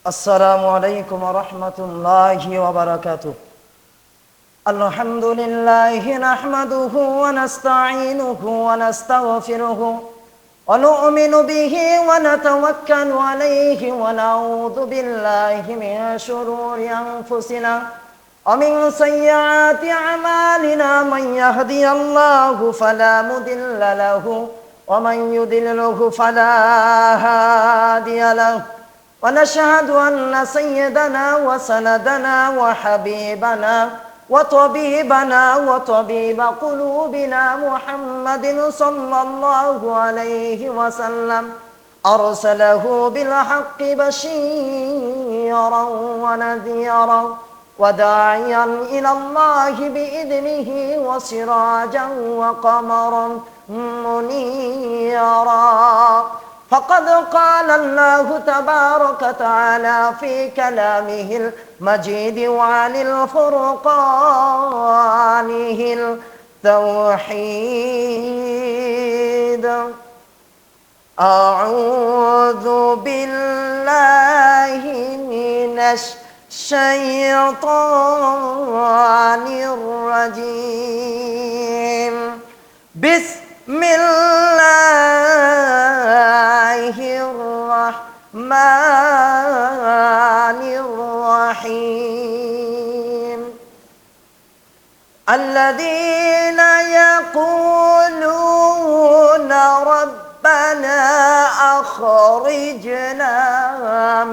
السلام عليكم ورحمة الله وبركاته. الحمد لله نحمده ونستعينه ونستغفره ونؤمن به ونتوكل عليه ونعوذ بالله من شرور أنفسنا ومن سيئات أعمالنا. من يهدي الله فلا مضل له ومن يضلله فلا هادي له. ونشهد أن سيدنا وسندنا وحبيبنا وطبيبنا وطبيب قلوبنا محمد صلى الله عليه وسلم أرسله بالحق بشيرا ونذيرا وداعيا إلى الله بإذنه وسراجا وقمرا منيرا. فقد قال الله تبارك وتعالى في كلامه المجيد وعن الفرقانه التوحيد: أعوذ بالله من الشيطان الرجيم. بسم الله الرحمن الرحيم. الذين يقولون ربنا أخرجنا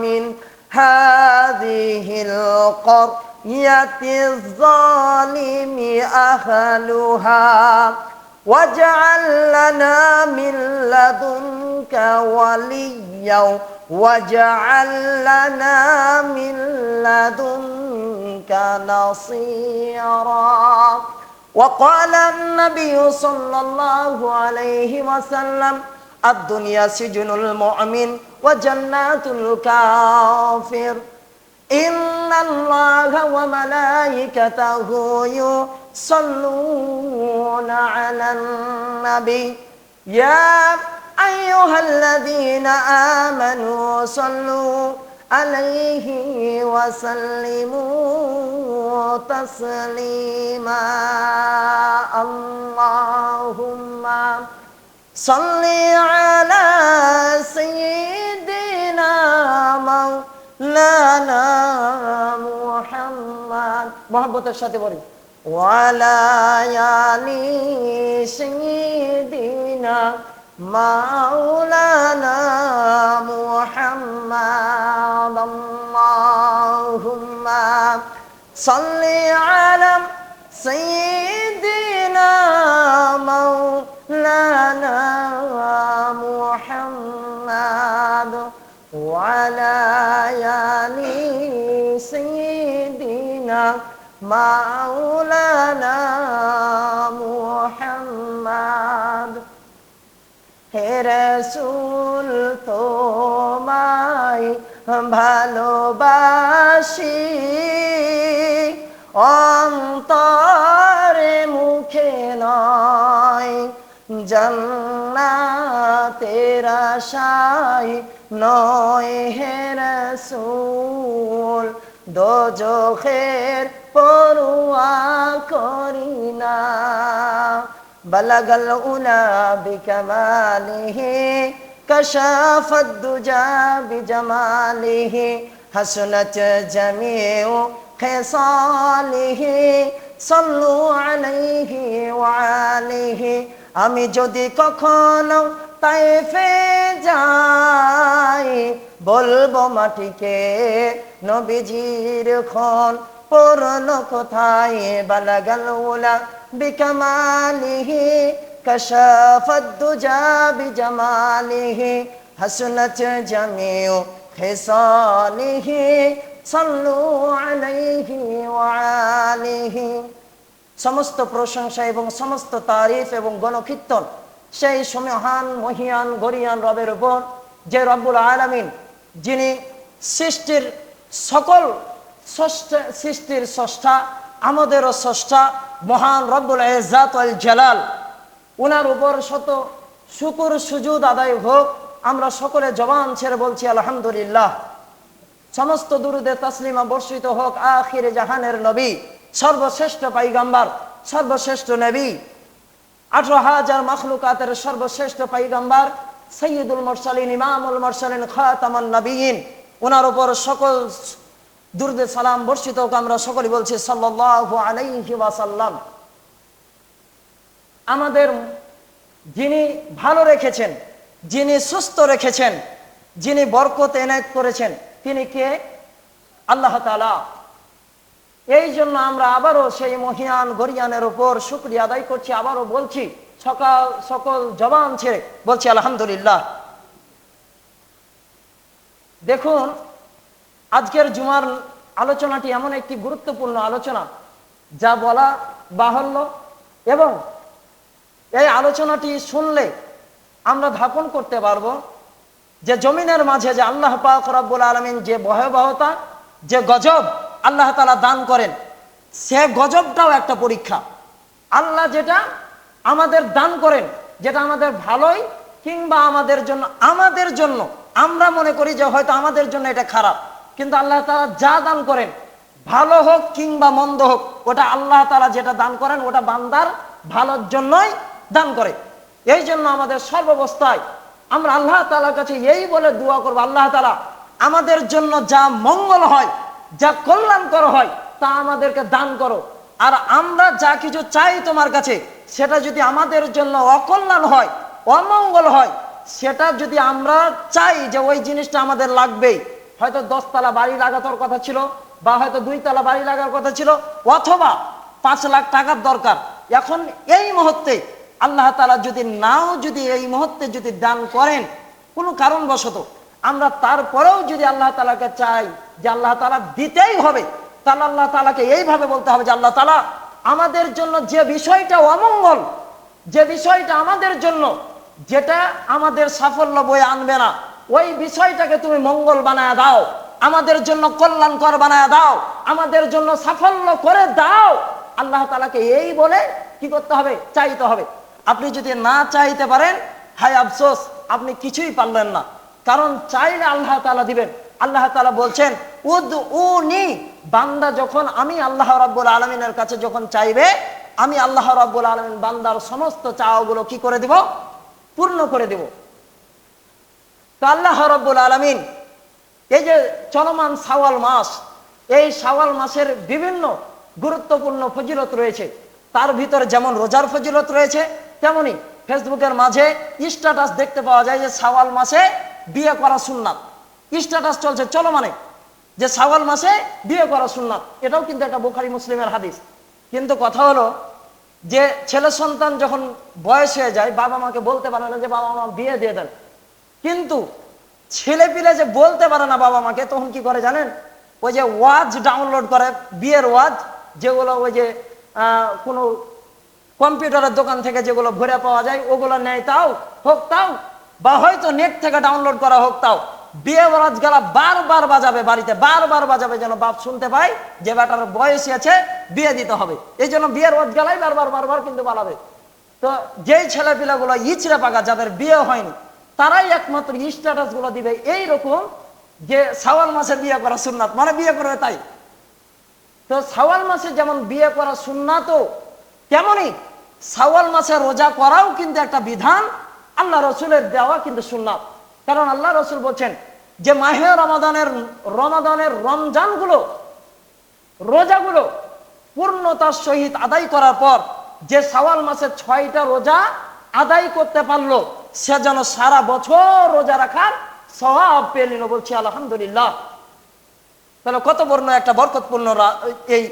من هذه القرية الظالم أهلها واجعل لنا من لدنك وليا واجعل لنا من لدنك نصيرا. وقال النبي صلى الله عليه وسلم: الدنيا سجن المؤمن وجنات الكافر. إن الله وملائكته يصلون على النبي يا أيها الذين آمنوا صلوا عليه وسلموا تسليما. اللهم صل على سيدنا مولانا محمد محبতের সাথে বলি وعلى آل سيدنا مولانا محمد. اللهم صل على سيدنا مولانا محمد وعلى آل سيدنا مولانا محمد. হে রাসূল তোমায় ভালোবাসি, অন্তরে মুখে নয়, জান্নাতের আশায় নয় হে রাসূল, দোজখের পরোয়া করি না। বালাগাল উলা বিকামালিহি কাশাফাদ দুজা বিজামালিহি হাসনাত জামিউ খিসালিহি সাল্লু আলাইহি ওয়া আলিহি। আমি যদি কখনো তায়েফে যাই, বলবো মাটিকে নবীজির খন পড়লো কোথায়। বালাগাল উলা বিকামালিহি কাশাফাদ দুজা বিজামালিহি হাসনাত জামিউ খিসালিহি সাল্লু আলাইহি ওয়া আলিহি। সমস্ত প্রশংসা এবং সমস্ত তারিফ এবং গণকীর্তন সেই সুমহান মহিয়ান গরিয়ান রবের উপর, যে রব্বুল আলামিন, যিনি সৃষ্টির সকল সৃষ্টির স্রষ্টা, আমাদেরও স্রষ্টা, মহান রব্বুল ইজ্জাত ওয়াল জালাল। উনার উপর শত শুকর সুজুদ আদায় হোক। আমরা সকলে জবান ছেড়ে বলছি আলহামদুলিল্লাহ। সমস্ত দুরুদে তাসলিমা বর্ষিত হোক আখিরে জাহানের নবী, সর্বশ্রেষ্ঠ পয়গম্বর, সর্বশ্রেষ্ঠ নবী, 18,000 মাখলুকাতের সর্বশ্রেষ্ঠ পয়গম্বর, সৈয়দুল মুরসালিন, ইমামুল মুরসালিন, খাতামুন নবিয়্যিন, ওনার উপর সকল দুরুদে সালাম বর্ষিত হোক। আমরা সকলেই বলছি সাল্লাল্লাহু আলাইহি ওয়াসাল্লাম। আমাদের যিনি ভালো রেখেছেন, যিনি সুস্থ রেখেছেন, যিনি বরকত এনায়েত করেছেন, তিনি কে? আল্লাহ তাআলা। এই জন্য আমরা আবারও সেই মহিয়ান গরিয়ানের উপর শুকরিয়া আদায় করছি। আবারও বলছি, সকল জবান ছেড়ে বলছি আলহামদুলিল্লাহ। দেখুন, আজকের জুমার আলোচনাটি এমন একটি গুরুত্বপূর্ণ আলোচনা যা বলা বাহুল্য, এবং এই আলোচনাটি শুনলে আমরা ধাপন করতে পারবো যে জমিনের মাঝে যে আল্লাহ পাক রব্বুল আলামিন যে ভয়াবহতা, যে গজব আল্লাহ তাআলা দান করেন, সে গজবটাও একটা পরীক্ষা। আল্লাহ যেটা আমাদের দান করেন, যেটা আমাদের ভালোই কিংবা আমাদের জন্য আমরা মনে করি যে হয়তো আমাদের জন্য এটা খারাপ, কিন্তু আল্লাহ তাআলা যা দান করেন, ভালো হোক কিংবা মন্দ হোক, ওটা আল্লাহ তাআলা যেটা দান করেন ওটা বান্দার ভালোর জন্যই দান করে। এই জন্য আমাদের সর্বাবস্থায় আমরা আল্লাহ তাআলার কাছে এই বলে দোয়া করবো, আল্লাহ তাআলা আমাদের জন্য যা মঙ্গল হয়, যা কল্যাণকর হয় তা আমাদেরকে দান করো। আর আমরা যা কিছু চাই তোমার কাছে, সেটা যদি আমাদের জন্য অকল্যাণ হয়, অমঙ্গল হয়, সেটা যদি আমরা চাই যে ওই জিনিসটা আমাদের লাগবেই, হয়তো 10 তলা বাড়ি লাগানোর কথা ছিল, বা হয়তো 2 তলা বাড়ি লাগার কথা ছিল, অথবা 5 লাখ টাকার দরকার, এখন এই মুহূর্তে আল্লাহ তাআলা যদি এই মুহূর্তে যদি দান করেন কোনো কারণবশত, আমরা তারপরেও যদি আল্লাহ তাআলাকে চাই যে আল্লাহ তাআলা দিতেই হবে, তাহলে আল্লাহ তাআলাকে এইভাবে বলতে হবে যে আল্লাহ তাআলা আমাদের জন্য যে বিষয়টা অমঙ্গল, যে বিষয়টা আমাদের জন্য যেটা আমাদের সাফল্য বয়ে আনবে না, ওই বিষয়টাকে তুমি মঙ্গল বানায় দাও, আমাদের জন্য কল্যাণকর বানায় দাও, আমাদের জন্য সাফল্য করে দাও। আল্লাহ তাআলাকে এই বলে কি করতে হবে? চাইতে হবে। আপনি যদি না চাইতে পারেন, হায় আফসোস, আপনি কিছুই পারলেন না। কারণ চাইলে আল্লাহ তাআলা দিবেন। আল্লাহ তাআলা বলছেন, উদউনি, বান্দা যখন আমি আল্লাহ রাব্বুল আলামিনের কাছে যখন চাইবে, আমি আল্লাহ রাব্বুল আলামিন বান্দার সমস্ত চাওয়াগুলো কি করে দিব? পূর্ণ করে দেব। তো আল্লাহ রাব্বুল আলামিন এই যে চলমান শাওয়াল মাস, এই শাওয়াল মাসের বিভিন্ন গুরুত্বপূর্ণ ফজিলত রয়েছে। তার ভিতরে যেমন রোজার ফজিলত রয়েছে, তেমনি ফেসবুকের মাঝে স্ট্যাটাস দেখতে পাওয়া যায় যে শাওয়াল মাসে বিয়ে করা সুন্নাত। স্ট্যাটাস চলছে চলমানে যে শাওয়াল মাসে বিয়ে করা সুন্নাত। এটাও কিন্তু একটা বুখারী মুসলিমের হাদিস। কিন্তু কথা হলো যে ছেলে সন্তান যখন বয়স হয়ে যায়, বাবা মাকে বলতে পারে না যে বাবা মা বিয়ে দিয়ে দেন। কিন্তু ছেলে পিলে যে বলতে পারে না বাবা মাকে, তখন কি করে জানেন? ওই যে ওয়াজ ডাউনলোড করে, বিয়ের ওয়াজ, যেগুলো ওই যে কোনো কম্পিউটারের দোকান থেকে যেগুলো ভরে পাওয়া যায়, ওগুলো নেয়, তাও হোক তাও, বা হয়তো নেট থেকে ডাউনলোড করা হোক তাও, বিয়ে ওয়াজ গেলা বারবার বাজাবে বাড়িতে, বারবার বাজাবে, যেন বাপ শুনতে পায় যে বেটার বয়সী আছে, বিয়ে দিতে হবে। এই জন্য বিয়ের ওয়াজ গেলাই বারবার কিন্তু বাড়াবে। তো যেই ছেলে পিলাগুলো ইচড়ে পাকা, যাদের বিয়ে হয়নি, তারাই একমাত্র স্ট্যাটাস গুলো দিবে এইরকম যে শাওয়াল মাসে বিয়ে করা সুন্নাত, মানে বিয়ে করবে তাই। তো শাওয়াল মাসে যেমন বিয়ে করা সুন্নাত, তেমনি শাওয়াল মাসে রোজা করাও কিন্তু একটা বিধান, আল্লাহ রসুলের দেওয়া কিন্তু সুন্নাত। কারণ আল্লাহ রসুল বলছেন যে মাহে রমাদানের রমজানগুলো, রোজাগুলো পূর্ণতার সহিত আদায় করার পর যে শাওয়াল মাসে 6টা রোজা আদায় করতে পারলো, সে যেন সারা বছর রোজা রাখার সওয়াব পেয়ে নিল। বলছি আলহামদুলিল্লাহ। তাহলে কত বড় একটা বরকতপূর্ণ এই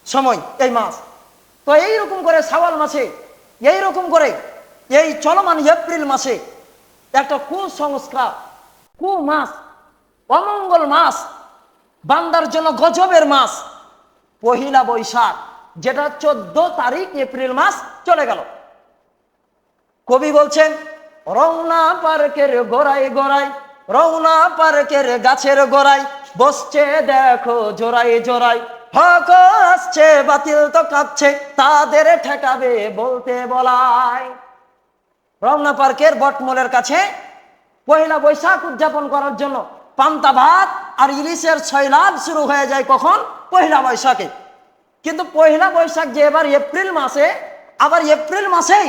সময়, এই মাস। তো এইরকম করে শাওয়াল মাসে, এইরকম করে এই চলমান এপ্রিল মাসে একটা কুসংস্কার, মাস, অমঙ্গল মাস, বান্দার জন্য গজবের মাস, পহিলা বৈশাখ, যেটা 14 তারিখ এপ্রিল মাস চলে গেল। কবি বলছেন, রওনা পার্কের গোড়ায় গোড়ায়, রওনা পার্কের গাছের গোড়ায়, বসছে দেখো জোড়ায় জোড়ায়, হক আসছে বাতিল তো কাঁপছে, তাদের ঠেকাবে বলতে বলায়। রওনা পার্কের বটমূলের কাছে পহেলা বৈশাখ উদযাপন করার জন্য পান্তা ভাত আর ইলিশের সৈলাব শুরু হয়ে যায় কখন? পয়লা বৈশাখে। কিন্তু পয়লা বৈশাখ যে এবার এপ্রিল মাসে, আবার এপ্রিল মাসেই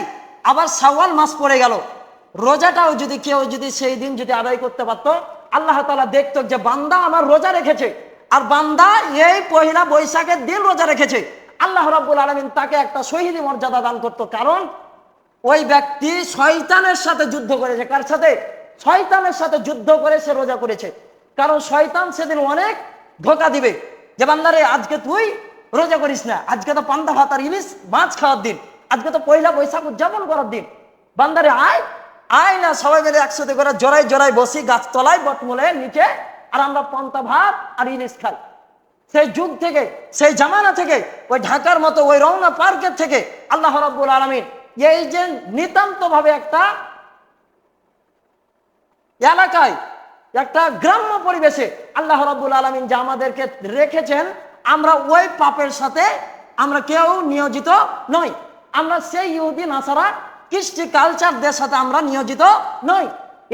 আবার শাওয়াল মাস পড়ে গেল। রোজাটাও যদি কেউ যদি সেই দিন যদি আদায় করতে পারতো, আল্লাহ তাআলা দেখতো যে বান্দা আমার রোজা রেখেছে, আর বান্দা এই পয়লা বৈশাখের দিন রোজা রেখেছে, আল্লাহ রাব্বুল আলামিন তাকে একটা শহীদি মর্যাদা দান করতো। কারণ ওই ব্যক্তি শয়তানের সাথে যুদ্ধ করেছে। কার সাথে? শয়তানের সাথে যুদ্ধ করে সে রোজা করেছে। কারণ শয়তান সেদিন অনেক ধোঁকা দিবে যে বান্দারে আজকে তুই রোজা করিস না, আজকে তো পান্তা ভাত আর ইলিশ মাছ খাওয়ার দিন, আজকে তো পয়লা বৈশাখ উদযাপন করার দিন, বান্দারে আয় আয় না সবাই মিলে একসাথে করে জোড়ায় জোড়ায় বসি গাছতলায় বটমূলের নিচে, আর আমরা পান্তা ভাত আর ইলিশ খাই। সেই যুগ থেকে, সেই জামানা থেকে, ওই ঢাকার মতো ওই রওনা পার্কের থেকে আল্লাহ রাব্বুল আলামিন এই যে নিতান্ত ভাবে একটা এলাকায়, একটা গ্রাম্য পরিবেশে আল্লাহ রাব্বুল আলামিন যে আমাদেরকে রেখেছেন, আমরা ওই পাপের সাথে আমরা কেউ নিয়োজিত নই। আমরা সেই ইহুদি নাসারা কৃষ্টি কালচারদের সাথে আমরা নিয়োজিত নই।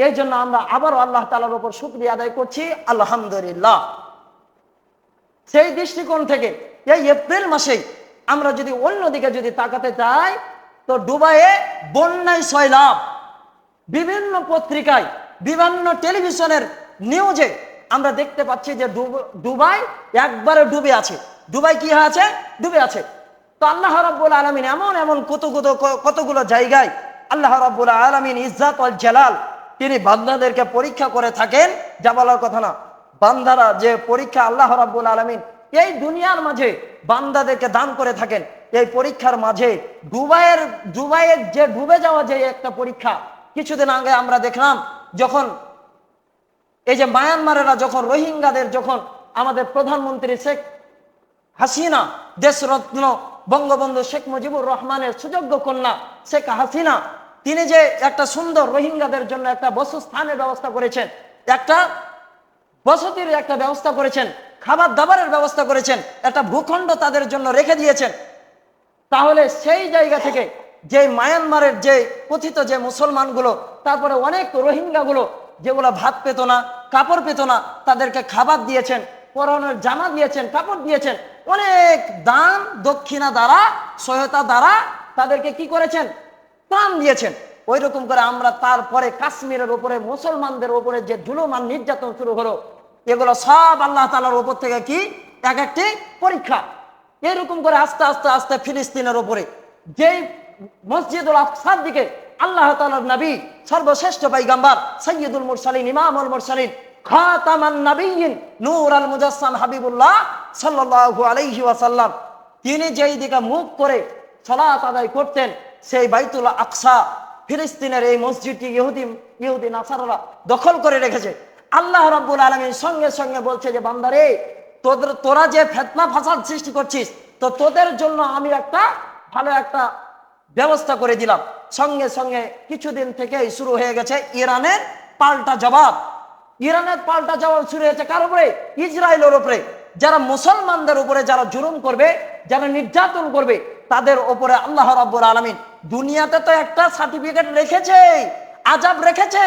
এই জন্য আমরা আবারও আল্লাহ তাআলার উপর শুকরিয়া আদায় করছি, আলহামদুলিল্লাহ। সেই দৃষ্টিকোণ থেকে এই এপ্রিল মাসেই আমরা যদি অন্যদিকে যদি তাকাতে চাই, তো দুবাইয়ে বন্যায় সয়লাব, বিভিন্ন পত্রিকায়, বিভিন্ন টেলিভিশনের নিউজে আমরা দেখতে পাচ্ছি যে দুবাই একবারে ডুবে আছে। দুবাই কি আছে? ডুবে আছে। তো আল্লাহ রাব্বুল আলামিন এমন এমন কতগুলো জায়গায় আল্লাহ রাব্বুল আলামিন ইজ্জত ওয়াল জালাল তিনি বান্দাদেরকে পরীক্ষা করে থাকেন, যা বলার কথা না। বান্দারা যে পরীক্ষা আল্লাহ রাব্বুল আলামিন এই দুনিয়ার মাঝে বান্দাদেরকে দান করে থাকেন, এই পরীক্ষার মাঝে দুবাইয়ের যে ডুবে যাওয়া যে একটা পরীক্ষা, কিছুদিন আগে আমরা দেখলাম যখন এই যে মায়ানমারেরা যখন রোহিঙ্গাদের যখন আমাদের প্রধানমন্ত্রী শেখ হাসিনা, দেশরত্ন বঙ্গবন্ধু শেখ মুজিবুর রহমানের সুযোগ্য কন্যা শেখ হাসিনা, তিনি যে একটা সুন্দর রোহিঙ্গাদের জন্য একটা বসস্থানের ব্যবস্থা করেছেন, একটা বসতির একটা ব্যবস্থা করেছেন, খাবার দাবারের ব্যবস্থা করেছেন, একটা ভূখণ্ড তাদের জন্য রেখে দিয়েছেন। তাহলে সেই জায়গা থেকে যে মায়ানমারের যে কথিত যে মুসলমানগুলো, তারপরে অনেক রোহিঙ্গাগুলো যেগুলো ভাত পেত না, কাপড় পেত না, তাদেরকে খাবার দিয়েছেন, পরনের জামা দিয়েছেন, কাপড় দিয়েছেন, অনেক দান দক্ষিণা দ্বারা, সহায়তা দ্বারা তাদেরকে কি করেছেন? ত্রাণ দিয়েছেন। ওই রকম করে আমরা তারপরে কাশ্মীরের উপরে মুসলমানদের উপরে যে জুলুম আর নির্যাতন শুরু হলো, এগুলো সব আল্লাহ তাআলার উপর থেকে কি এক একটি পরীক্ষা। এরকম করে আস্তে আস্তে আস্তে ফিলিস্তিনের উপরে যেই মসজিদুল আকসার দিকে আল্লাহ তাআলার নবী সর্বশ্রেষ্ঠ পয়গম্বর সাইয়্যিদুল মুরসালিন ইমামুল মুরসালিন খাতামান নবিয়্যিন নূরুল মুজাসসাম হাবিবুল্লাহ সাল্লাল্লাহু আলাইহি ওয়াসাল্লাম তিনি যেই দিকে মুখ করে সালাত আদায় করতেন, সেই বাইতুল আকসা ফিলিস্তিনের এই মসজিদটি ইহুদি নাসারারা দখল করে রেখেছে। আল্লাহ রাব্বুল আলামিন সঙ্গে সঙ্গে বলছে যে বান্দারে, তোরা যে ফিতনা ফাসাদ সৃষ্টি করছিস, তো তোদের জন্য আমি একটা ভালো একটা ব্যবস্থা করে দিলাম। সঙ্গে সঙ্গে কিছুদিন থেকেই শুরু হয়ে গেছে ইরানের পাল্টা জবাব। ইরানের পাল্টা জবাব শুরু হয়েছে কার উপরে? ইসরায়েলের উপরে। যারা মুসলমানদের উপরে যারা জুলুম করবে, যারা নির্যাতন করবে, তাদের উপরে আল্লাহ রাব্বুল আলামিন দুনিয়াতে তো একটা সার্টিফিকেট রেখেছে, আযাব রেখেছে,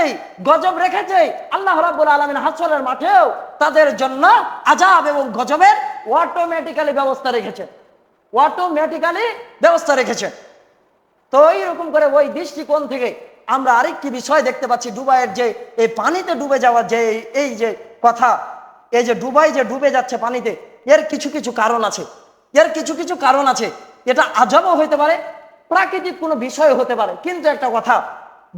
গজব রেখেছে। আল্লাহ রাব্বুল আলামিন হাসরের মাঠেও তাদের জন্য আযাব এবং গজবের অটোমেটিক্যালি ব্যবস্থা রেখেছে, অটোমেটিক্যালি ব্যবস্থা রেখেছে। তো এইরকম করে ওই দৃষ্টিকোণ থেকে আমরা আরেকটি বিষয় দেখতে পাচ্ছি, দুবাইয়ের যে এই পানিতে ডুবে যাওয়ার যে এই যে কথা, এই যে দুবাই যে ডুবে যাচ্ছে পানিতে, এর কিছু কিছু কারণ আছে, এর কিছু কিছু কারণ আছে। এটা আযাবও হতে পারে, প্রাকৃতিক কোনো বিষয় হতে পারে। কিন্তু একটা কথা,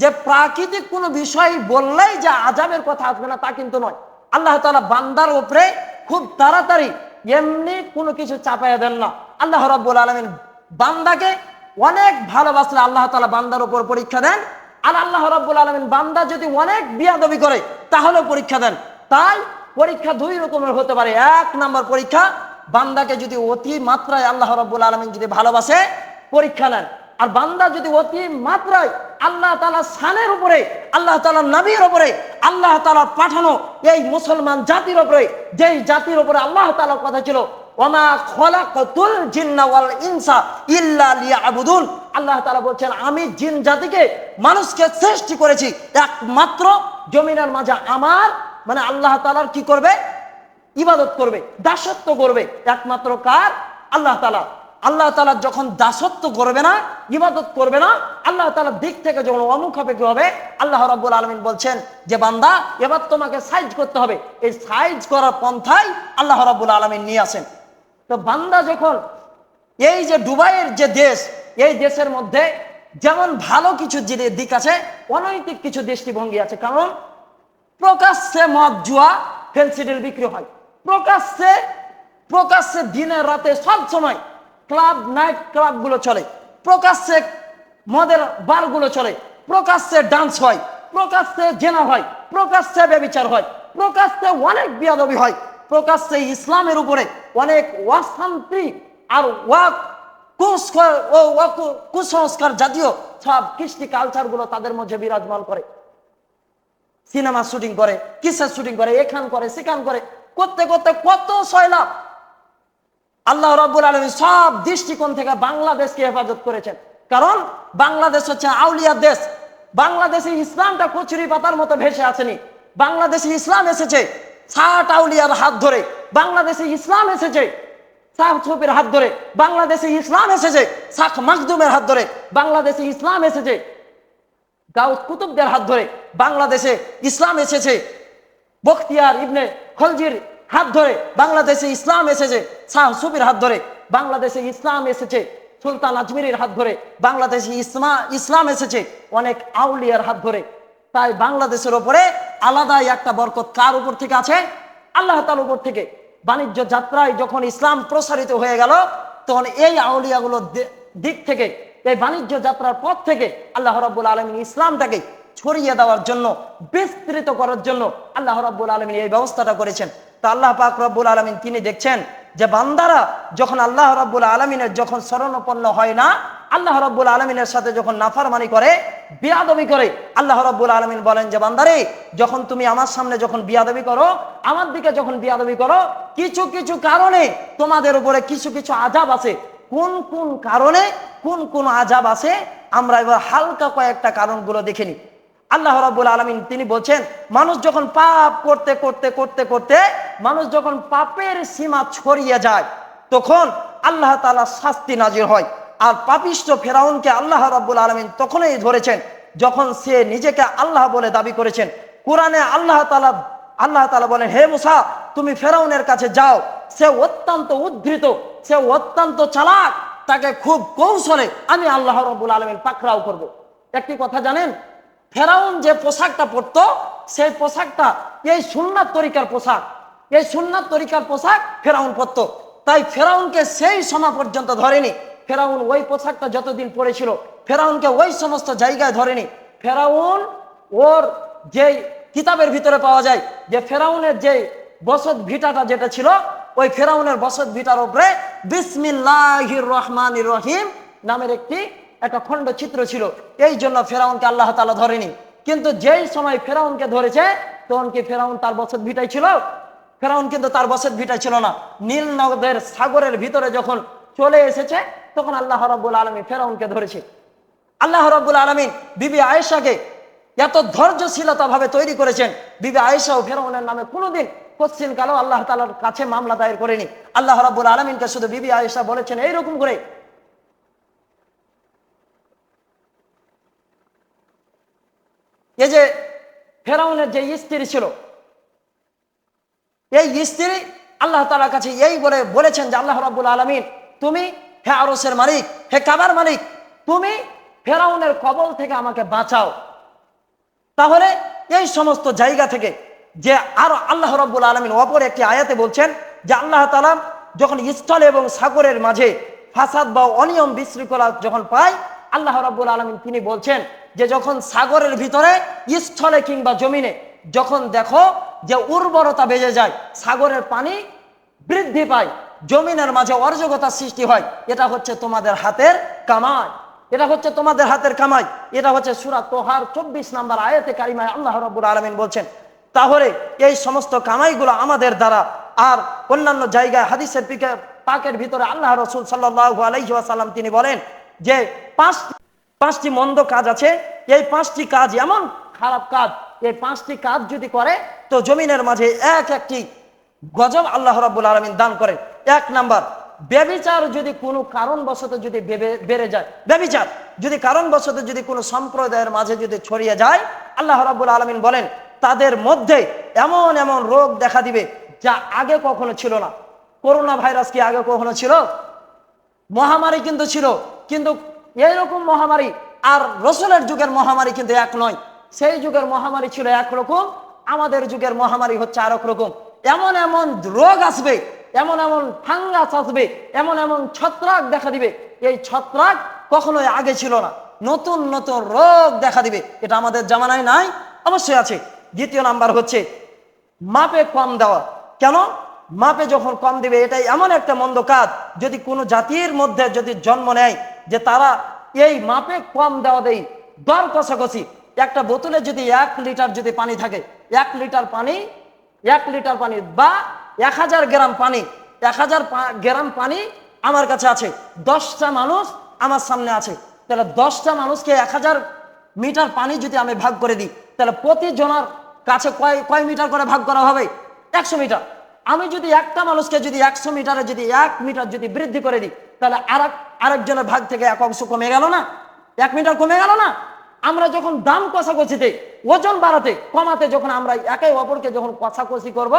যে প্রাকৃতিক কোনো বিষয় বললেই যে আযাবের কথা আসবে না তা কিন্তু নয়। আল্লাহ তাআলা বান্দার উপরে খুব তাড়াতাড়ি এমনি কোনো কিছু চাপাইয়া দেন না। আল্লাহ রাব্বুল আলামিন বান্দাকে অনেক ভালোবাসলে আল্লাহ তাআলা বান্দার উপর পরীক্ষা দেন। আর আল্লাহ রাব্বুল আলামিন বান্দা যদি অনেক বিয়াদবি করে তাহলেও পরীক্ষা দেন। তাই পরীক্ষা দুই রকমের হতে পারে। এক নম্বর পরীক্ষা, বান্দাকে যদি অতি মাত্রায় আল্লাহ রাব্বুল আলামিন যদি ভালোবাসে পরীক্ষা নেন। আর বান্দা যদি অতি মাত্রায় আল্লাহ তাআলা শানের উপরে, আল্লাহ তাআলার নবীর উপরে, আল্লাহ তাআলার পাঠানো এই মুসলমান জাতির উপরে, যেই জাতির উপরে আল্লাহ তাআলার কথা ছিল ওমা খলাকাতুল জিন্না ওয়াল ইনসা ইল্লা লিয়াবুদুন, আল্লাহ তাআলা বলছেন আমি জিন জাতিকে মানুষকে সৃষ্টি করেছি একমাত্র জমিনের মাঝে আমার মানে আল্লাহ তাআলার কি করবে? ইবাদত করবে, দাসত্ব করবে। একমাত্র কার? আল্লাহ তাআলা। আল্লাহ তাআলা যখন দাসত্ব করবে না, ইবাদত করবে না, আল্লাহ তাআলার দিক থেকে যখন অমুখাপেক্ষী হবে, আল্লাহ রাব্বুল আলামিন বলছেন যে বান্দা এবার তোমাকে সাইজ করতে হবে। এই সাইজ করার পন্থায় আল্লাহ রাব্বুল আলামিন নিয়ে আসেন। তো বান্দা যখন এই যে দুবাইয়ের যে দেশ, এই দেশের মধ্যে যেমন ভালো কিছু দিক আছে, অনৈতিক কিছু দৃষ্টিভঙ্গি আছে। কারণ প্রকাশ্যে মদ জুয়া ফেন্সিডিল বিক্রি হয়, প্রকাশ্যে প্রকাশ্যে দিনে রাতে সব সময় ক্লাব নাইট ক্লাব গুলো চলে, প্রকাশ্যে মদের বার গুলো চলে, প্রকাশ্যে ডান্স হয়, প্রকাশ্যে জেনা হয়, প্রকাশ্যে ব্যভিচার হয়, প্রকাশ্যে অনেক বিয়াদবি হয়, প্রকাশ্যে ইসলামের উপরে অনেক অশান্তি আর কুসংস্কার জাতীয় সব কৃষ্টি কালচার গুলো তাদের মধ্যে বিরাজমান করে। সিনেমা শুটিং করে, কিসের শুটিং করে, এখান করে সেখান করে, করতে করতে কত সয়লাভ। আল্লাহ রাব্বুল আলামিন সব দৃষ্টিকোণ থেকে বাংলাদেশকে হেফাজত করেছেন। কারণ বাংলাদেশ হচ্ছে আউলিয়ার দেশ। বাংলাদেশে ইসলামটা কচুরি পাতার মতো ভেসে আসেনি। বাংলাদেশে ইসলাম এসেছে ৬০ আউলিয়ার হাত ধরে, বাংলাদেশে ইসলাম এসেছে শাহ সুফির হাত ধরে, বাংলাদেশে ইসলাম এসেছে শাহ মাখদুমের হাত ধরে, বাংলাদেশে ইসলাম এসেছে গাউস কুতুবদের হাত ধরে, বাংলাদেশে ইসলাম এসেছে বখতিয়ার ইবনে খলজির হাত ধরে, বাংলাদেশে ইসলাম এসেছে শাহ সুফির হাত ধরে, বাংলাদেশে ইসলাম এসেছে সুলতান আজমিরের হাত ধরে, বাংলাদেশে ইসলাম এসেছে অনেক আউলিয়ার হাত ধরে। তাই বাংলাদেশের উপরে আলাদাই একটা বরকত কার উপর থেকে আছে? আল্লাহ তাআলার উপর থেকে। বাণিজ্য যাত্রায় যখন ইসলাম প্রসারিত হয়ে গেল, তখন এই আউলিয়াগুলোর দিক থেকে, এই বাণিজ্য যাত্রার পথ থেকে আল্লাহ রাব্বুল আলামিন ইসলামটাকে ছড়িয়ে দেওয়ার জন্য, বিস্তৃত করার জন্য আল্লাহ রাব্বুল আলামিন এই ব্যবস্থাটা করেছেন। তা আল্লাহ পাক রব্বুল আলামিন তিনি দেখছেন যে বান্দারা যখন আল্লাহ রাব্বুল আলামিনের যখন শরণাপন্ন হয় না, আল্লাহ রাব্বুল আলামিনের সাথে যখন নাফরমানি করে, বিয়াদবি করে, আল্লাহ রাব্বুল আলামিন বলেন যে বান্দারে যখন তুমি আমার সামনে যখন বিয়াদবি করো, আমার দিকে যখন বিয়াদবি করো, কিছু কিছু কারণে তোমাদের উপরে কিছু কিছু আযাব আছে। কোন কোন কারণে কোন কোন আযাব আছে আমরা এবার হালকা কয়েকটা কারণগুলো দেখে নিই। আল্লাহ রাব্বুল আলামিন তিনি বলছেন মানুষ যখন পাপ করতে করতে করতে করতে মানুষ যখন পাপের সীমা ছড়িয়ে যায়, তখন আল্লাহ তাআলা শাস্তি নাজির হয়। আর পাপিষ্ঠ ফেরাউনকে আল্লাহ রাব্বুল আলামিন তখনই ধরেছেন যখন সে নিজেকে আল্লাহ বলে দাবি করেছেন। কোরআনে আল্লাহ তাআলা বলেন, হে মুসা তুমি ফেরাউনের কাছে যাও, সে অত্যন্ত উদ্ধৃত, সে অত্যন্ত চালাক, তাকে খুব কৌশলে আমি আল্লাহ রাব্বুল আলামিন পাকড়াও করব। একটি কথা জানেন, ফেরাউন যে পোশাকটা পরতো, সেই পোশাকটা এই সুন্নাত তরিকার পোশাক, এই সুন্নাত তরিকার পোশাক ফেরাউন পরতো। তাই ফেরাউনকে সেই সময় পর্যন্ত ধরেনি। ফেরাউন ওই পোশাকটা যতদিন পরেছিল, ফেরাউনকে ওই সমস্ত জায়গায় ধরেনি। ফেরাউন ওর যে কিতাবের ভিতরে পাওয়া যায় যে ফেরাউনের যে বসত ভিটাটা যেটা ছিল, ওই ফেরাউনের বসত ভিটার উপরে বিসমিল্লাহির রহমানির রহিম নামের একটা খণ্ড চিত্র ছিল। এই জন্য ফেরাউনকে আল্লাহ তাআলা ধরেনি। কিন্তু যেই সময় ফেরাউনকে ধরেছে, তখন কি ফেরাউন তার বসত ভিটায় ছিল? ফেরাউন কিন্তু তার বসত ভিটায় ছিল না। নীল নদের সাগরের ভিতরে যখন চলে এসেছে, তখন আল্লাহ রাব্বুল আলামিন ফেরাউনকে ধরেছে। আল্লাহ রাব্বুল আলামিন বিবি আয়েশাকে এত ধৈর্যশীলতা ভাবে তৈরি করেছেন, বিবি আয়েশাও ফেরাউনের নামে কোনোদিন কোশ্চিন কালো আল্লাহ তাআলার কাছে মামলা দায়ের করেনি। আল্লাহ রাব্বুল আলামিনকে শুধু বিবি আয়েশা বলেছেন এইরকম করে, এই যে ফেরাউনের যে স্ত্রী ছিল, এই স্ত্রী আল্লাহ তাআলার কাছে এই বলেছেন যে আল্লাহ রাব্বুল আলামিন তুমি হে আরশের মালিক, হে কাবার মালিক, তুমি ফেরাউনের কবল থেকে আমাকে বাঁচাও। তাহলে এই সমস্ত জায়গা থেকে যে আরো আল্লাহ রাব্বুল আলামিন অপর একটি আয়াতে বলছেন যে আল্লাহ তাআলা যখন স্থল এবং সাগরের মাঝে ফাসাদ বা অনিয়ম বিশৃঙ্খলা যখন পায়, আল্লাহ রাব্বুল আলামিন তিনি বলছেন যে যখন সাগরের ভিতরে স্থলে কিংবা জমিনে যখন দেখো যে উর্বরতা বেড়ে যায়, সাগরের পানি বৃদ্ধি পায়, জমিনের মাঝে অরাজকতা সৃষ্টি হয়, এটা হচ্ছে তোমাদের হাতের কামাই, এটা হচ্ছে তোমাদের হাতের কামাই। এটা হচ্ছে সূরা তোহার 24 নম্বর আয়াতে কারিমায় আল্লাহ রাব্বুল আলামিন বলছেন। তাহলে এই সমস্ত কামাইগুলো আমাদের দ্বারা, আর অন্যান্য জায়গায় হাদিসের পাকের ভিতরে আল্লাহ রাসূল সাল্লাল্লাহু আলাইহি ওয়াসাল্লাম তিনি বলেন যে পাঁচটি মন্দ কাজ আছে, এই 5টি কাজ এমন খারাপ কাজ এই 5টি কাজ যদি করে তো জমিনের মাঝে এক একটি গজব আল্লাহ রাব্বুল আলামিন দান করেন। 1 নাম্বার, ব্যভিচার যদি কোনো কারণবশত যদি বেড়ে যায়, ব্যভিচার যদি কারণবশত যদি কোনো সম্প্রদায়ের মাঝে যদি ছড়িয়ে যায়, আল্লাহ রাব্বুল আলামিন বলেন তাদের মধ্যে এমন এমন রোগ দেখা দিবে যা আগে কখনো ছিল না। করোনা ভাইরাস কি আগে কখনো ছিল? মহামারী কিন্তু ছিল, কিন্তু এইরকম মহামারী আর রসুলের যুগের মহামারী কিন্তু এক নয়। সেই যুগের মহামারী ছিল একরকম, আমাদের যুগের মহামারী হচ্ছে আরেক রকম। এমন এমন রোগ আসবে, এমন এমন ফাঙ্গাস আসবে, এমন এমন ছত্রাক দেখা দিবে, এই ছত্রাক কখনোই আগে ছিল না। নতুন নতুন রোগ দেখা দিবে, এটা আমাদের জামানায় নাই? অবশ্যই আছে। 2 নাম্বার হচ্ছে মাপে কম দেওয়া। কেন? মাপে যখন কম দিবে, এটাই এমন একটা মন্দ কাজ। যদি কোনো জাতির মধ্যে যদি জন্ম নেয় যে তারা এই মাপে কম দেওয়া দেয়, দর কষাকষি, একটা বোতলে যদি 1 লিটার যদি পানি থাকে, 1 লিটার পানি বা 1000 গ্রাম পানি, 1000 গ্রাম পানি আমার কাছে আছে, 10টা মানুষ আমার সামনে আছে, তাহলে 10টা মানুষকে 1000 মিটার পানি যদি আমি ভাগ করে দিই, তাহলে প্রতি জনের কাছে কয় মিটার করে ভাগ করা হবে? 100 মিটার। আমি যদি একটা মানুষকে যদি 100 মিটারে যদি 1 মিটার যদি বৃদ্ধি করে দিই, তাহলে আরেকজনের ভাগ থেকে 1 অংশ কমে গেল না? 1 মিটার কমে গেল না? আমরা যখন দাম কষাকষিতে, ওজন বাড়াতে কমাতে যখন আমরা একে অপরকে যখন কষাকষি করব,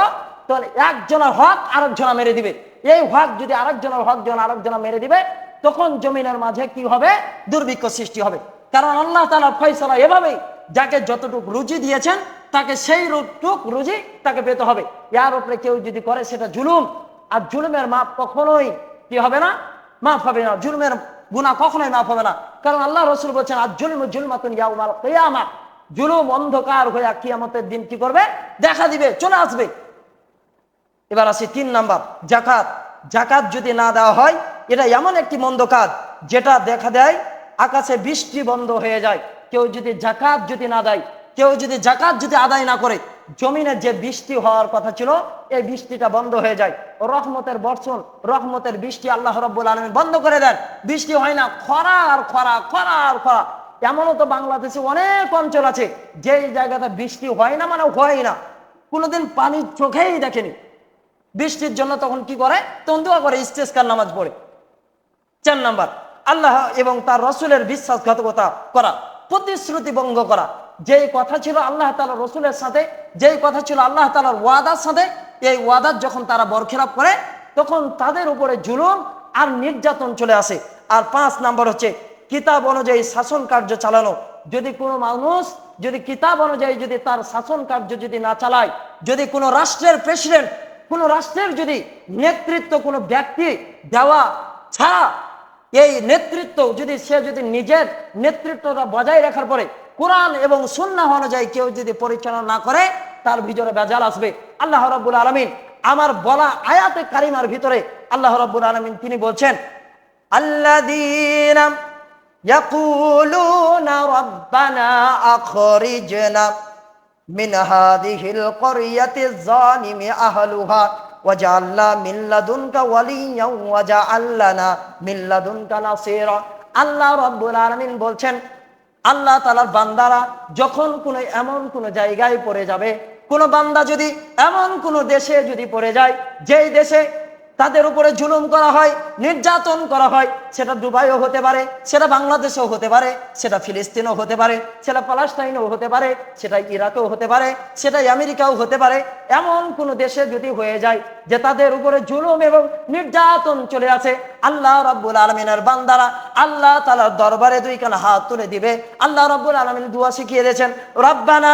তাহলে একজনের হক আরেকজনা মেরে দিবে। এই হক যদি আরেকজনের হক যখন আরেকজনা মেরে দিবে, তখন জমিনের মাঝে কি হবে? দুর্ভিক্ষ সৃষ্টি হবে। কারণ আল্লাহ তাআলার ফয়সালা এভাবেই, যাকে যতটুকু রুজি দিয়েছেন তাকে সেই রূপটুক রুজি তাকে পেতে হবে। এর উপরে কেউ যদি করে সেটা জুলুম, আর জুলুমের মাপ কখনোই কি হবে না? মাফ হবে না। জুলুমের গুনাহ কখনোই মাফ হবে না। কারণ আল্লাহ রাসূল বলেছেন আর জুলমু জুলমাতুন ইয়াউমাল কিয়ামা, জুলুম অন্ধকার হয়ে কিয়ামতের দিন কি করবে? দেখা দিবে, চলে আসবে। এবার আসি 3 নাম্বার, যাকাত। যাকাত যদি না দেওয়া হয়, এটা এমন একটি মন্দ কাজ যেটা দেখা দেয় আকাশে বৃষ্টি বন্ধ হয়ে যায়। কেউ যদি যাকাত যদি না দেয়, কেউ যদি যাকাত যদি আদায় না করে, জমিনে যে বৃষ্টি হওয়ার কথা ছিল এই বৃষ্টিটা বন্ধ হয়ে যায়। রহমতের বর্ষণ, রহমতের বৃষ্টি আল্লাহ রাব্বুল আলামিন বন্ধ করে দেন, বৃষ্টি হয় না, খরা আর খরা, খরা আর খরা। এমনও তো বাংলাদেশে অনেক অঞ্চল আছে যেই জায়গাতে বৃষ্টি হয় না, মানে হয় না, কোনোদিন পানি চোখেই দেখেনি। বৃষ্টির জন্য তখন কি করে? তখন দোয়া করে, ইস্তেসকার নামাজ পড়ে। 4 নাম্বার, আল্লাহ এবং তার রসুলের বিশ্বাসঘাতকতা করা, প্রতিশ্রুতি ভঙ্গ করা। যেই কথা ছিল আল্লাহ তাআলার রসুলের সাথে, যেই কথা ছিল আল্লাহ তাআলার ওয়াদার সাথে, এই ওয়াদার যখন তারা বরখেলাপ করে, তখন তাদের উপরে জুলুম আর নির্যাতন চলে আসে। আর 5 নাম্বার হচ্ছে কিতাব অনুযায়ী শাসন কার্য চালানো। যদি কোনো মানুষ যদি কিতাব অনুযায়ী যদি তার শাসন কার্য যদি না চালায়, যদি কোনো রাষ্ট্রের প্রেসিডেন্ট, কোনো রাষ্ট্রের যদি নেতৃত্ব কোনো ব্যক্তি দেওয়া ছাড়া এই নেতৃত্ব যদি সে যদি নিজের নেতৃত্বটা বজায় রাখার পরে কোরআন এবং সুন্নাহ অনুযায়ী কেউ যদি পরিচালনা না করে, তার ভিতরে বেজাল আসবে। আল্লাহ রাব্বুল আলামিন আমার বলা আয়াতে কারিমার ভিতরে আল্লাহ রাব্বুল আলামিন তিনি বলছেন, আল্লাযীনা ইয়াকুলুনা রাব্বানা আখরিজনা মিন হাযিহিল ক্বরিয়াতিজ যালিমি আহলুহা ওয়াজআলনা মিন লাদুনকা ওয়ালিয়্যান ওয়াজআলনা মিন লাদুনকা নাসীরা। আল্লাহ রাব্বুল আলামিন বলছেন, আল্লাহ তাআলার বান্দারা যখন কোনো এমন কোনো জায়গায় পড়ে যাবে, কোনো বান্দা যদি এমন কোনো দেশে যদি পড়ে যায় যেই দেশে তাদের উপরে জুলুম করা হয়, নির্যাতন করা হয়, সেটা দুবাইও হতে পারে, সেটা বাংলাদেশেও হতে পারে, সেটা ফিলিস্তিনও হতে পারে, সেটা পালাস্তাইনও হতে পারে, সেটা ইরাকেও হতে পারে, সেটা আমেরিকাও হতে পারে। এমন কোনো দেশে যদি হয়ে যায় যে তাদের উপরে জুলুম এবং নির্যাতন চলে আসে, আল্লাহ রাব্বুল আলামিনের বান্দারা আল্লাহ তাআলার দরবারে 2 কান হাত তুলে দিবে। আল্লাহ রাব্বুল আলামিন দোয়া শিখিয়ে দিয়েছেন, রব্বানা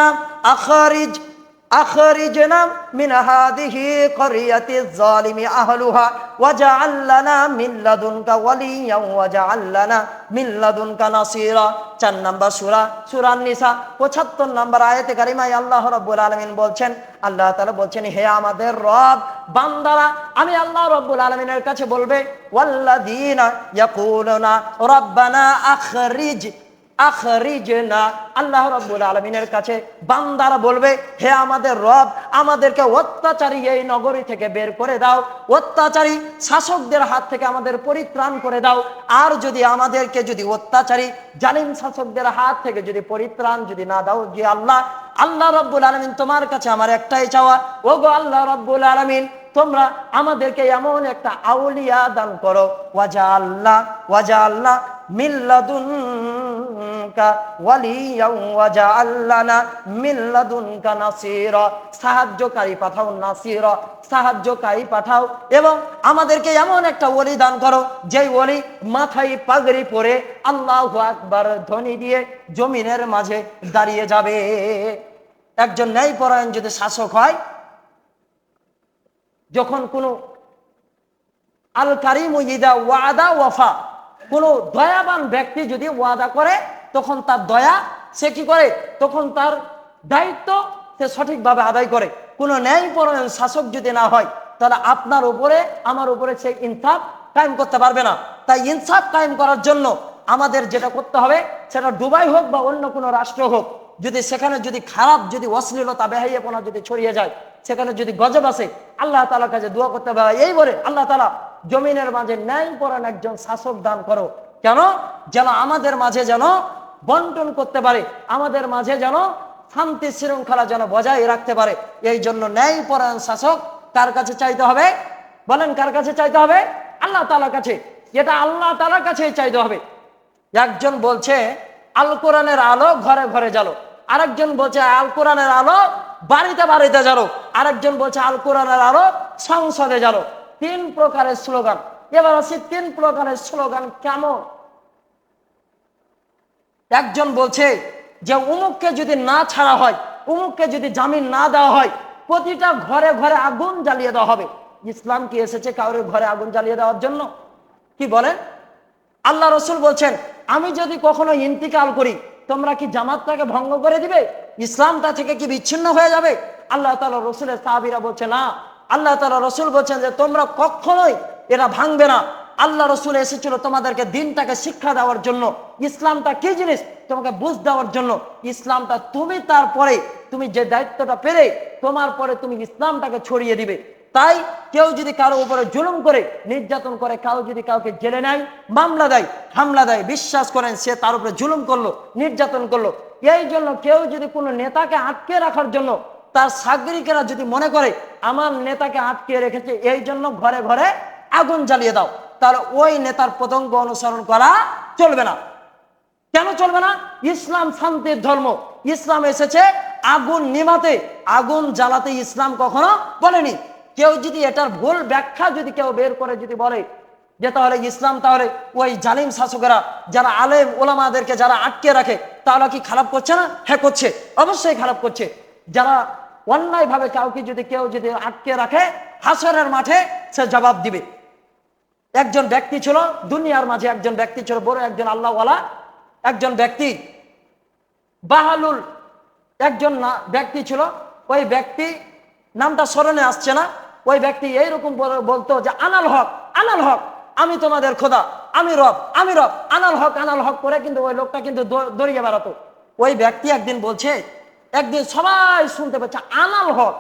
আখরিজনা মিন হাযিহি ক্বরিয়াতিজ যালিমি আহলুহা ওয়াজআল লানা মিন লাদুনকা ওয়ালিয়্যান ওয়াজআল লানা মিন লাদুনকা নাসীরা। 4 নাম্বার সূরা নিসা 75 নাম্বার আয়াতে কারিমায় আল্লাহ রাব্বুল আলামিন বলছেন, আল্লাহ তাআলা বলছেন, হে আমাদের রব, বান্দারা আমি আল্লাহ রাব্বুল আলামিনের কাছে বলবে, ওয়াল্লাযীনা ইয়াকুলুনা রাব্বানা আখরিজনা, আল্লাহ রাব্বুল আলামিনের কাছে বান্দারা বলবে, হে আমাদের রব, আমাদেরকে অত্যাচারী এই নগরী থেকে বের করে দাও, অত্যাচারী শাসকদের হাত থেকে আমাদের পরিত্রাণ করে দাও। আর যদি আমাদেরকে যদি অত্যাচারী জালিম শাসকদের হাত থেকে যদি পরিত্রাণ যদি না দাও, যে আল্লাহ, আল্লাহ রাব্বুল আলামিন তোমার কাছে আমার একটাই চাওয়া, ওগো আল্লাহ রাব্বুল আলামিন, তোমরা আমাদেরকে এমন একটা আউলিয়া দান করো, ওয়াজা আল্লাহ মিল্লাদুনকা ওয়ালিয়া ওয়াজা আল্লানা মিল্লাদুনকা নাসীরা, সাহায্যকারী পাঠাও, নাসীরা সাহায্যকারী পাঠাও, এবং আমাদেরকে এমন একটা ওলি দান করো, যেই ওলি মাথায় পাগড়ি পরে আল্লাহু আকবার ধ্বনি দিয়ে জমিনের মাঝে দাঁড়িয়ে যাবে। একজন ন্যায়পরায়ণ যদি শাসক হয়, যখন কোনো আল কারিম ইদা ওয়াদা ওয়াফা, কোনো দয়াবান ব্যক্তি যদি ওয়াদা করে, তখন তার দয়া সে কি করে, তখন তার দায়িত্ব সে সঠিকভাবে আদায় করে। কোনো ন্যায়পরায়ণ শাসক যদি না হয়, তাহলে আপনার উপরে আমার উপরে সে ইনসাফ কায়েম করতে পারবে না। তাই ইনসাফ কায়েম করার জন্য আমাদের যেটা করতে হবে, সেটা দুবাই হোক বা অন্য কোনো রাষ্ট্র হোক, যদি সেখানে যদি খারাপ যদি অশ্লীলতা বেহাইয়াপনা যদি ছড়িয়ে যায়, সেখানে যদি গজব আসে, আল্লাহ তাআলার কাছে দোয়া করতে হবে, এই বলে, আল্লাহ তাআলা জমিনের মাঝে ন্যায়পরায়ণ একজন শাসক দান করো, কেন যেন আমাদের মাঝে যেন বন্টন করতে পারে, আমাদের মাঝে যেন শান্তি শৃঙ্খলা যেন বজায় রাখতে পারে। এই জন্য ন্যায়পরায়ণ শাসক কার কাছে চাইতে হবে? বলেন, কার কাছে চাইতে হবে? আল্লাহ তাআলার কাছে। এটা আল্লাহ তাআলার কাছেই চাইতে হবে। একজন বলছে আল কোরআনের আলো ঘরে ঘরে জ্বালো, আরেকজন বলছে আল কোরআনের আলো বাড়িতে বাড়িতে জ্বালো, আরেকজন বলছে আল কোরআনের আলো সংসদে জ্বালো। তিন প্রকারের স্লোগান। এবার আসি, তিন প্রকারের স্লোগান কেমন? একজন বলছে যে উমুককে যদি না ছাড়া হয়, উমুককে যদি জামিন না দেওয়া হয়, প্রতিটা ঘরে ঘরে আগুন জ্বালিয়ে দেওয়া হবে। ইসলাম কি এসেছে কারোর ঘরে আগুন জ্বালিয়ে দেওয়ার জন্য? কি বলেন? আল্লাহ রসুল বলছেন, আমি যদি কখনো ইন্তিকাল করি, তোমরা কি জামাতটাকে ভঙ্গ করে দিবে? ইসলামটা থেকে কি বিচ্ছিন্ন হয়ে যাবে? আল্লাহ তাআলা রসুলের সাহাবীরা বলছে না। আল্লাহ তাআলা রসুল বলছেন যে তোমরা কখনোই এটা ভাঙবে না। আল্লাহ রসুল এসেছিল তোমাদেরকে দিনটাকে শিক্ষা দেওয়ার জন্য, ইসলামটা কি জিনিস তোমাকে বুঝ দেওয়ার জন্য। ইসলামটা তুমি তারপরে তুমি যে দায়িত্বটা পেলে, তোমার পরে তুমি ইসলামটাকে ছড়িয়ে দিবে। তাই কেউ যদি কারো উপরে জুলুম করে, নির্যাতন করে, কাউ যদি কাউকে জেলে নেয়, মামলা দেয়, হামলা দেয়, বিশ্বাস করেন সে তার উপরে জুলুম করলো, নির্যাতন করলো। এই জন্য কেউ যদি কোনো নেতাকে আটকে রাখার জন্য, তার সাগরিকেরা যদি মনে করে আমার নেতাকে আটকে রেখেছে, এই জন্য ঘরে ঘরে আগুন জ্বালিয়ে দাও, তাহলে ওই নেতার পতঙ্গ অনুসরণ করা চলবে না। কেন চলবে না? ইসলাম শান্তির ধর্ম। ইসলাম এসেছে আগুন নিভাতে, আগুন জ্বালাতে ইসলাম কখনো বলেনি। কেউ যদি এটার ভুল ব্যাখ্যা যদি কেউ বের করে যদি বলে যে তাহলে ইসলাম তাহলে ওই জালিম শাসকেরা যারা আলেম ওলামাদেরকে যারা আটকে রাখে, তাহলে কি খারাপ করছে না? হ্যাঁ করছে, অবশ্যই খারাপ করছে। যারা অন্যায় ভাবে কাউকে যদি কেউ যদি আটকে রাখে, হাসরের মাঠে সে জবাব দিবে। একজন ব্যক্তি ছিল দুনিয়ার মাঝে, একজন ব্যক্তি ছিল বড় একজন আল্লাহওয়ালা একজন ব্যক্তি, বাহালুল একজন ব্যক্তি ছিল। ওই ব্যক্তি নামটা স্মরণে আসছে না। ওই ব্যক্তি এইরকম বলতো যে আনাল হক, আনাল হক, আমি তোমাদের খোদা, আমি রব, আমি রব, আনাল হক, আনাল হক করে কিন্তু ওই লোকটা কিন্তু দৌড়িয়ে বেড়াতো। ওই ব্যক্তি একদিন বলছে, একদিন সবাই শুনতে পাচ্ছে আনাল হক,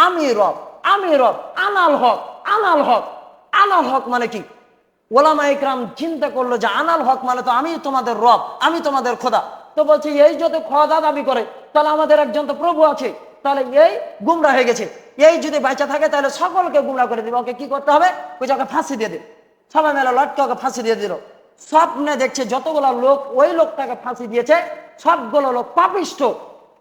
আমি রব, আমি রব, আনাল হক, আনাল হক। আনাল হক মানে কি? ওলামা ইকরাম চিন্তা করলো যে আনাল হক মানে তো আমি তোমাদের রব, আমি তোমাদের খোদা। তো বলছে এই যদি খোদা দাবি করে, তাহলে আমাদের একজন তো প্রভু আছে, তাহলে এই গুমরা হয়ে গেছে। এই যদি বাঁচা থাকে তাহলে সকলকে গুমরা করে দিবে। ওকে কি করতে হবে? ওই ওকে ফাঁসি দিয়ে দিল। সবাই মেলা লটকে ওকে ফাঁসি দিয়ে দিল। স্বপ্নে দেখছে যতগুলো লোক ওই লোকটাকে ফাঁসি দিয়েছে, সবগুলো লোক পাপিষ্ঠ।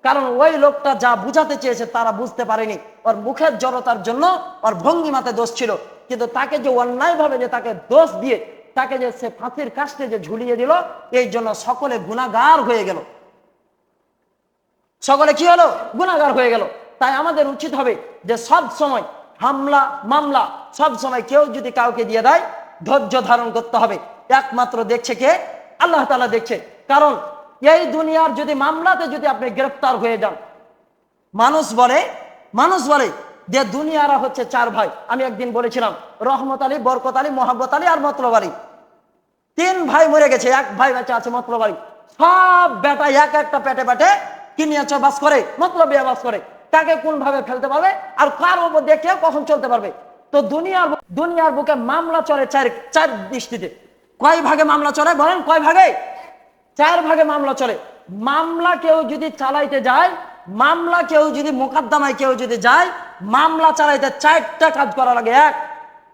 কারণ ওই লোকটা যা বুঝাতে চেয়েছে তারা বুঝতে পারেনি। ওর মুখের জড়তার জন্য ওর ভঙ্গিমাতে দোষ ছিল, কিন্তু তাকে যে অন্যায় ভাবে যে তাকে দোষ দিয়ে তাকে যে সে ফাঁসির কাস্টে যে ঝুলিয়ে দিল, এই জন্য সকলে গুনাহগার হয়ে গেল। সকলে কি হলো? গুনাহগার হয়ে গেল। তাই আমাদের উচিত হবে যে সব সময় হামলা মামলা সব সময় কেউ যদি কাউকে দিয়ে দেয়, ধৈর্য ধারণ করতে হবে। একমাত্র দেখছে কে? আল্লাহ তাআলা দেখছে। কারণ এই দুনিয়ার যদি মামলাতে যদি আপনি গ্রেফতার হয়ে যান, মানুষ বলে যে দুনিয়ারা হচ্ছে চার ভাই। আমি একদিন বলেছিলাম রহমত আলী, বরকত আলী, মোহাম্মত আলী আর মতলব আলী। তিন ভাই মরে গেছে, এক ভাই বেঁচে আছে মতলব আলী। সব বেটা এক একটা পেটে পেটে কি নিয়ে বাস করে, মতলব বাস করে, কাকে কোন ভাবে ফেলতে পারবে আর কার উপর দেখে কখন চলতে পারবে। তো দুনিয়ার বুকে মামলা চলে চার দৃষ্টিতে। কয় ভাগে মামলা চলে বলেন? কয় ভাগে? 4 ভাগে মামলা চলে। মামলা কেউ যদি চালাইতে যায়, মামলা কেউ যদি মোকদ্দমায় কেউ যদি যায়, মামলা চালাইতে 4টা কাজ করা লাগে। 1,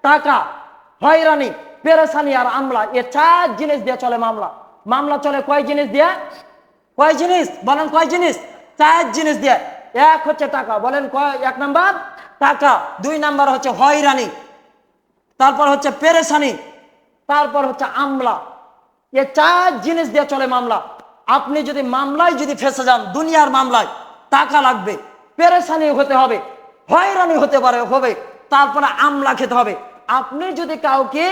টাকা, হয়রানি, পেরেশানি আর আমলা। এ 4 জিনিস দিয়ে চলে মামলা। মামলা চলে কয় জিনিস দিয়ে? কয় জিনিস বলেন? কয় জিনিস? 4 জিনিস দিয়ে। 1 হচ্ছে টাকা, বলেন কয়? 1 নাম্বার টাকা, 2 নাম্বার হচ্ছে হয়রানি, তারপর হচ্ছে পেরেশানি, তারপর হচ্ছে আমলা। এ 4 জিনিস দিয়ে চলে মামলা। আপনি যদি মামলায় যদি ফেসে যান, দুনিয়ার মামলায়, টাকা লাগবে, পেরেশানি হতে হবে, হয়রানি হতে পারে হবে, তারপরে আমলা খেতে হবে। আপনি যদি কাউকে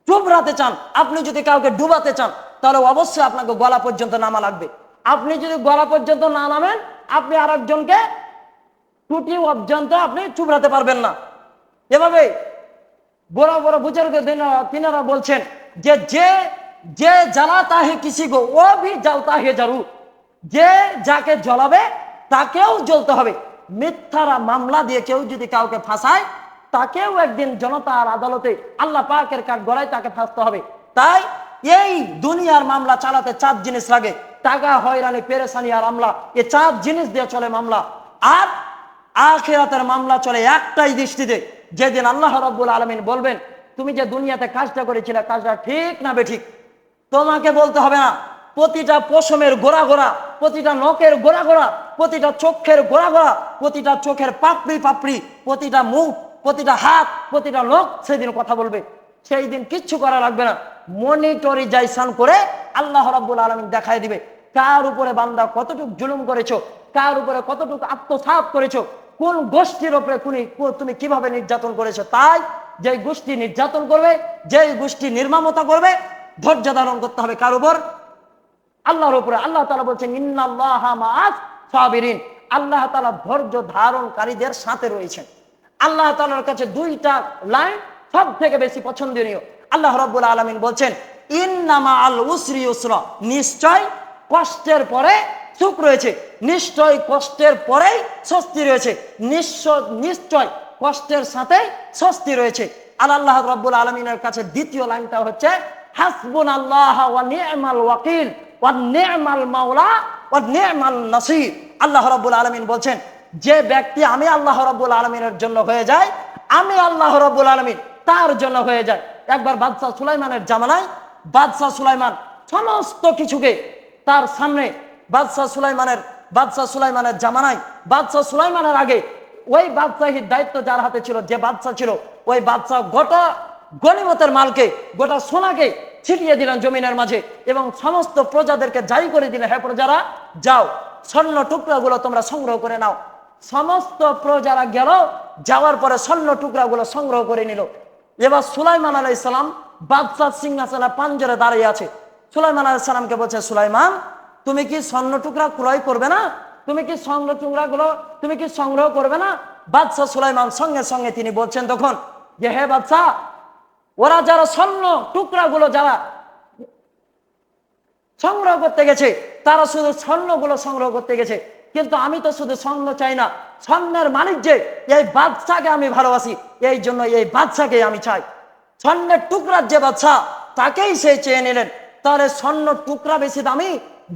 ডুবরাতে চান, আপনি যদি কাউকে ডুবাতে চান, তাহলে অবশ্যই আপনাকে গলা পর্যন্ত নামা লাগবে। আপনি যদি গলা পর্যন্ত না নামেন, আপনি আরেকজনকে টুটি পর্যন্ত আপনি চুবড়াতে পারবেন না। এভাবে বড় বড় বুজুর্গ তিনারা বলছেন যে যে জ্বালাতা হে কিসি গো ও ভি জ্বালতা হে জরুর। যে যাকে জ্বলাবে তাকেও জ্বলতে হবে। মিথ্যারা মামলা দিয়ে কেউ যদি কাউকে ফাঁসায়, তাকেও একদিন জনতার আদালতে আল্লাহ পাকের কাঠ গড়ায় তাকে ফাঁসতে হবে। তাই এই দুনিয়ার মামলা চালাতে 4 জিনিস লাগে: টাকা, হয়রানি, পেরেশানি আর আমলা। এই 4 জিনিস দিয়ে চলে মামলা। আর আখিরাতের মামলা চলে একটাই দৃষ্টিতে, যেদিন আল্লাহ রাব্বুল আলামিন বলবেন, তুমি যে দুনিয়াতে কাজটা করেছিলে, কাজটা ঠিক না বেঠিক, তোমাকে বলতে হবে না। প্রতিটা পশমের গোড়া গোড়া, প্রতিটা নখের গোড়া গোড়া, প্রতিটা চোখের গোড়া গোড়া, প্রতিটা চোখের পাপড়ি পাপড়ি, প্রতিটা মুখ, প্রতিটা হাত, প্রতিটা নখ সেদিন কথা বলবে। সেই দিন কিচ্ছু করা লাগবে না। মনিটরিজাইশন করে আল্লাহ রাব্বুল আলামিন দেখায় দিবে কার উপরে বান্দা কতটুকু জুলুম করেছো, কার উপরে কতটুকু আত্মসাৎ করেছো, কোন গোষ্ঠীর উপরে তুমি কিভাবে নির্যাতন করেছো। তাই যে গোষ্ঠী নির্যাতন করবে, যে গোষ্ঠী নির্মমতা করবে, ধৈর্য ধারণ করতে হবে কার উপর? আল্লাহর উপরে। আল্লাহ তাআলা বলছেন ইন্নাল্লাহা মাআস সাবিরিন। আল্লাহ তাআলা ধৈর্য ধারণকারীদের সাথে রয়েছেন। আল্লাহ তাআলার কাছে 2টা লাইন সব থেকে বেশি পছন্দনীয়। আল্লাহ রাব্বুল আলামিন বলছেন ইন্নামা আল উসরি ইউসরা, নিশ্চয় কষ্টের পরে সুখ রয়েছে, নিশ্চয় কষ্টের পরেই স্বস্তি রয়েছে, নিশ্চয় কষ্টের সাথে স্বস্তি রয়েছে। আর আল্লাহ রাব্বুল আলামিনের কাছে দ্বিতীয় লাইনটা হচ্ছে হাসবুনাল্লাহ ওয়া নি'মাল ওয়াকিল ওয়া নি'মাল মাওলা ওয়া নি'মাল নাসির। আল্লাহ রাব্বুল আলামিন বলছেন, যে ব্যক্তি আমি আল্লাহ রাব্বুল আলামিনের জন্য হয়ে যায়, আমি আল্লাহ রাব্বুল আলামিন তার জন্য হয়ে যায়। একবার বাদশাহ সুলাইমানের জামানায় বাদশাহ সুলাইমান সমস্ত কিছুকে তার সামনে, বাদশাহ সুলাইমানের জামানায়, বাদশাহ সুলাইমানের আগে ওই বাদশাহীর দায়িত্ব যার হাতে ছিল, যে বাদশাহ ছিল, ওই বাদশাহ গোটা গনিমতের মালকে, গোটা সোনাকে ছিটিয়ে দিলেন জমিনের মাঝে এবং সমস্ত প্রজাদেরকে জারি করে দিলেন, হ্যাঁ প্রজারা যাও, স্বর্ণ টুকরাগুলো তোমরা সংগ্রহ করে নাও। সমস্ত প্রজারা গেল, যাওয়ার পরে স্বর্ণ টুকরাগুলো সংগ্রহ করে নিল। এবার সুলাইমান আলাইহিস সালাম বাদশাহ সিংহাসনে পাঞ্জরে দাঁড়িয়ে আছে। সুলাইমান আলাইহিস সালামকে বলছে, সুলাইমান তুমি কি স্বর্ণ টুকরা ক্রয় করবে না? তুমি কি স্বর্ণ টুকরাগুলো তুমি কি সংগ্রহ করবে না? বাদশাহ সুলাইমান সঙ্গে সঙ্গে তিনি বলছেন তখন যে, হে বাদশাহ, ওরা যারা স্বর্ণ টুকরাগুলো যারা সংগ্রহ করতে গেছে, তারা শুধু স্বর্ণগুলো সংগ্রহ করতে গেছে, কিন্তু আমি তো শুধু স্বর্ণ চাই না, স্বর্ণের মালিক যে এই বাদশাকে আমি ভালোবাসি, এই জন্য এই বাদশাকে আমি চাই। স্বর্ণের টুকরার যে বাদশা, তাকেই সে চেয়ে নিলেন। তাহলে স্বর্ণ টুকরা বেশি দামি,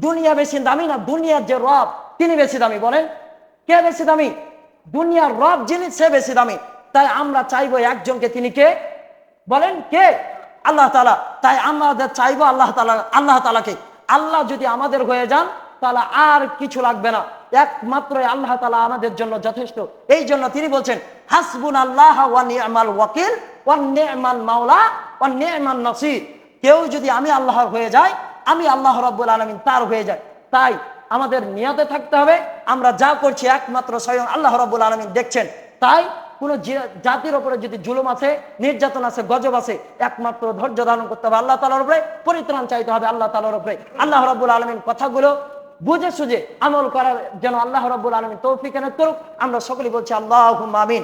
দুনিয়া বেশি দামি না দুনিয়ার যে রব তিনি বেশি দামি? বলেন কে বেশি দামি? দুনিয়ার রব যিনি, সে বেশি দামি। তাই আমরা চাইবো একজনকে, তিনি কে? বলেন কে? আল্লাহ তাআলা। তাই আমাদের চাইবো আল্লাহ তাআলাকে। আল্লাহ যদি আমাদের হয়ে যান, তাহলে আর কিছু লাগবে না, একমাত্র আল্লাহ তাআলা আমাদের জন্য যথেষ্ট। এই জন্য তিনি বলছেন হাসবুনাল্লাহ ওয়া নি'মাল ওয়াকিল ওয়া নি'মাল মাওলা ওয়া নি'মান নাসির। কেউ যদি আমি আল্লাহর হয়ে যায়, আমি আল্লাহ রাব্বুল আলামিন তার হয়ে যায়। তাই আমাদের নিয়তে থাকতে হবে, আমরা যা করছি একমাত্র স্বয়ং আল্লাহ রাব্বুল আলামিন দেখছেন। তাই কোন জাতির উপরে যদি জুলুম আছে, নির্যাতন আছে, গজব আছে, একমাত্র ধৈর্য ধারণ করতে হবে আল্লাহ তাআলার উপরে, পরিত্রাণ চাইতে হবে আল্লাহ তাআলার উপরে। আল্লাহ রাব্বুল আলামিন কথাগুলো বুঝে সুঝে আমল করার যেন আল্লাহ রাব্বুল আলামিন তৌফিক এনায়েত করুক। আমরা সকলেই বলছি আল্লাহুম্মা আমিন।